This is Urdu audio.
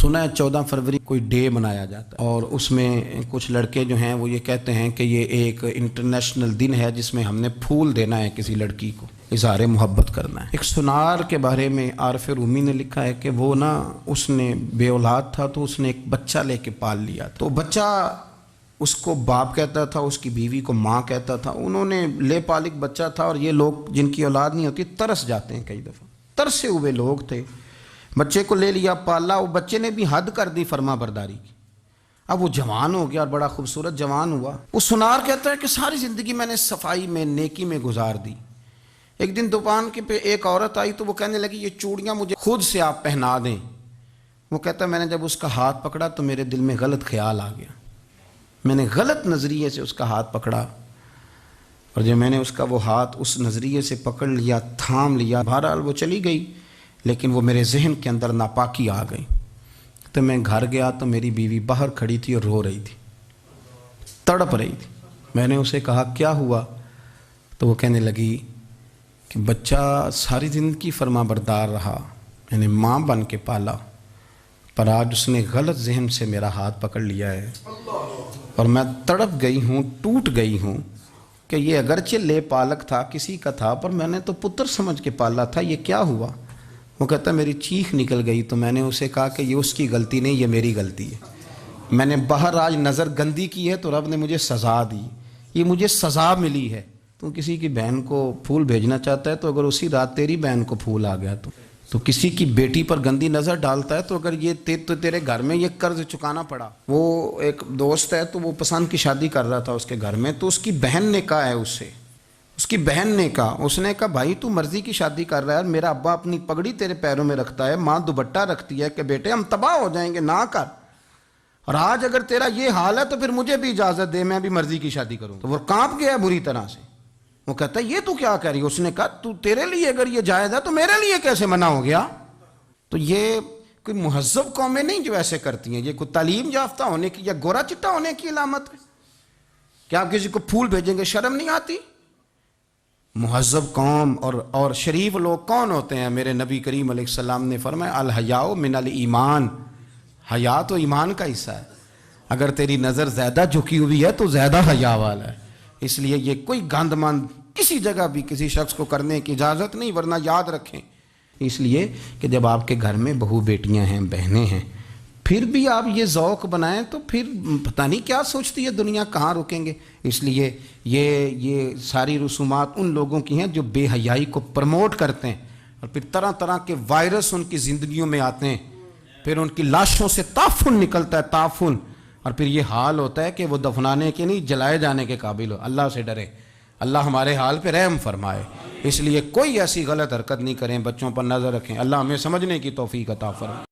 سنا ہے 14 فروری کوئی ڈے منایا جاتا ہے اور اس میں کچھ لڑکے جو ہیں وہ یہ کہتے ہیں کہ یہ ایک انٹرنیشنل دن ہے جس میں ہم نے پھول دینا ہے کسی لڑکی کو، اظہار محبت کرنا ہے۔ ایک سنار کے بارے میں عارف رومی نے لکھا ہے کہ وہ اس نے بے اولاد تھا تو اس نے ایک بچہ لے کے پال لیا، تو بچہ اس کو باپ کہتا تھا، اس کی بیوی کو ماں کہتا تھا۔ انہوں نے لے پال ایک بچہ تھا اور یہ لوگ جن کی اولاد نہیں ہوتی ترس جاتے ہیں، کئی دفعہ ترسے ہوئے لوگ تھے، بچے کو لے لیا پالا، وہ بچے نے بھی حد کر دی فرما برداری کی۔ اب وہ جوان ہو گیا اور بڑا خوبصورت جوان ہوا۔ وہ سنار کہتا ہے کہ ساری زندگی میں نے صفائی میں نیکی میں گزار دی۔ ایک دن دکان کے پہ ایک عورت آئی تو وہ کہنے لگی یہ چوڑیاں مجھے خود سے آپ پہنا دیں۔ وہ کہتا ہے میں نے جب اس کا ہاتھ پکڑا تو میرے دل میں غلط خیال آ گیا، میں نے غلط نظریے سے اس کا ہاتھ پکڑا، اور جب میں نے اس کا وہ ہاتھ اس نظریے سے پکڑ لیا، تھام لیا، بہرحال وہ چلی گئی، لیکن وہ میرے ذہن کے اندر ناپاکی آ گئی۔ تو میں گھر گیا تو میری بیوی باہر کھڑی تھی اور رو رہی تھی، تڑپ رہی تھی۔ میں نے اسے کہا کیا ہوا؟ تو وہ کہنے لگی کہ بچہ ساری زندگی فرما بردار رہا، میں نے ماں بن کے پالا، پر آج اس نے غلط ذہن سے میرا ہاتھ پکڑ لیا ہے اور میں تڑپ گئی ہوں، ٹوٹ گئی ہوں کہ یہ اگرچہ لے پالک تھا، کسی کا تھا، پر میں نے تو پتر سمجھ کے پالا تھا، یہ کیا ہوا؟ وہ کہتا میری چیخ نکل گئی۔ تو میں نے اسے کہا کہ یہ اس کی غلطی نہیں، یہ میری غلطی ہے، میں نے باہر آج نظر گندی کی ہے تو رب نے مجھے سزا دی، یہ مجھے سزا ملی ہے۔ تو کسی کی بہن کو پھول بھیجنا چاہتا ہے تو اگر اسی رات تیری بہن کو پھول آ گیا تو کسی کی بیٹی پر گندی نظر ڈالتا ہے تو اگر یہ تیرے گھر میں یہ قرض چکانا پڑا۔ وہ ایک دوست ہے تو وہ پسند کی شادی کر رہا تھا اس کے گھر میں، تو اس کی بہن نے کہا ہے اس کی بہن نے کہا، اس نے کہا بھائی تو مرضی کی شادی کر رہا ہے، میرا ابا اپنی پگڑی تیرے پیروں میں رکھتا ہے، ماں دوپٹہ رکھتی ہے کہ بیٹے ہم تباہ ہو جائیں گے، نہ کر، اور آج اگر تیرا یہ حال ہے تو پھر مجھے بھی اجازت دے، میں بھی مرضی کی شادی کروں۔ تو وہ کانپ گیا بری طرح سے۔ وہ کہتا ہے یہ تو کیا کہہ رہی ہے؟ اس نے کہا تو تیرے لیے اگر یہ جائز ہے تو میرے لیے کیسے منع ہو گیا؟ تو یہ کوئی مہذب قومیں نہیں جو ایسے کرتی ہیں، یہ کوئی تعلیم یافتہ ہونے کی یا گورا چٹا ہونے کی علامت ہے؟ کیا آپ کسی کو پھول بھیجیں گے؟ شرم نہیں آتی؟ مہذب قوم اور شریف لوگ کون ہوتے ہیں؟ میرے نبی کریم علیہ السلام نے فرمایا الحیاء من الایمان، حیا تو ایمان کا حصہ ہے، اگر تیری نظر زیادہ جھکی ہوئی ہے تو زیادہ حیا والا ہے۔ اس لیے یہ کوئی گند مند کسی جگہ بھی کسی شخص کو کرنے کی اجازت نہیں، ورنہ یاد رکھیں اس لیے کہ جب آپ کے گھر میں بہو بیٹیاں ہیں، بہنیں ہیں، پھر بھی آپ یہ ذوق بنائیں تو پھر پتہ نہیں کیا سوچتی ہے دنیا، کہاں رکیں گے۔ اس لیے یہ ساری رسومات ان لوگوں کی ہیں جو بے حیائی کو پروموٹ کرتے ہیں، اور پھر طرح طرح کے وائرس ان کی زندگیوں میں آتے ہیں، پھر ان کی لاشوں سے تعفن نکلتا ہے، تعفن، اور پھر یہ حال ہوتا ہے کہ وہ دفنانے کے نہیں جلائے جانے کے قابل ہو۔ اللہ سے ڈرے، اللہ ہمارے حال پہ رحم فرمائے۔ اس لیے کوئی ایسی غلط حرکت نہیں کریں، بچوں پر نظر رکھیں۔ اللہ ہمیں سمجھنے کی توفیق عطا فرمائے۔